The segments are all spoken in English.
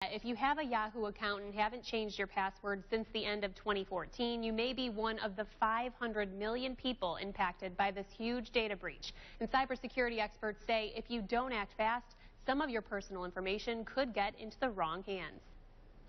If you have a Yahoo account and haven't changed your password since the end of 2014, you may be one of the 500 million people impacted by this huge data breach. And cybersecurity experts say if you don't act fast, some of your personal information could get into the wrong hands.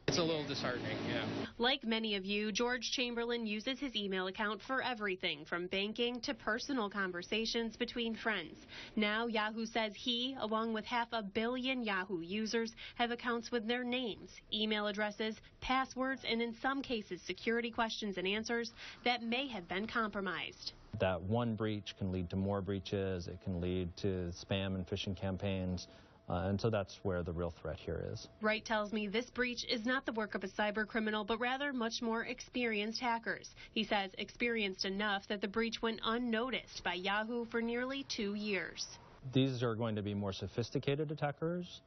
It's a little disheartening, yeah. Like many of you, George Chamberlain uses his email account for everything from banking to personal conversations between friends. Now Yahoo says he, along with 500 million Yahoo users, have accounts with their names, email addresses, passwords, and in some cases security questions and answers that may have been compromised. That one breach can lead to more breaches. It can lead to spam and phishing campaigns. And so that's where the real threat here is. Wright tells me this breach is not the work of a cyber criminal, but rather much more experienced hackers. He says experienced enough that the breach went unnoticed by Yahoo for nearly 2 years. These are going to be more sophisticated attackers.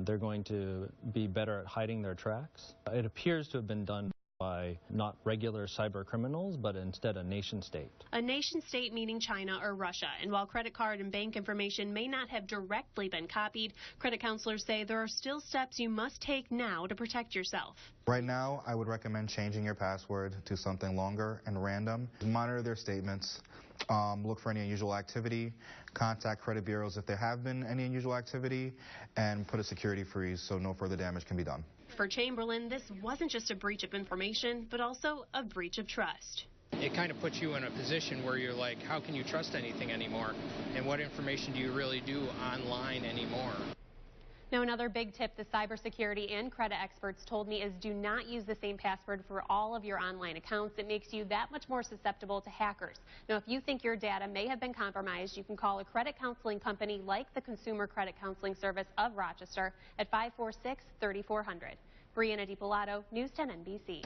They're going to be better at hiding their tracks. It appears to have been done by not regular cyber criminals, but instead a nation state. A nation state meaning China or Russia. And while credit card and bank information may not have directly been copied, credit counselors say there are still steps you must take now to protect yourself. Right now, I would recommend changing your password to something longer and random. Monitor their statements. Look for any unusual activity. Contact credit bureaus if there have been any unusual activity, and put a security freeze so no further damage can be done. For Chamberlain, this wasn't just a breach of information, but also a breach of trust. It kind of puts you in a position where you're like, how can you trust anything anymore? And what information do you really do online anymore? Now, another big tip the cybersecurity and credit experts told me is do not use the same password for all of your online accounts. It makes you that much more susceptible to hackers. Now, if you think your data may have been compromised, you can call a credit counseling company like the Consumer Credit Counseling Service of Rochester at 546-3400. Brianna DiPilato, News 10 NBC.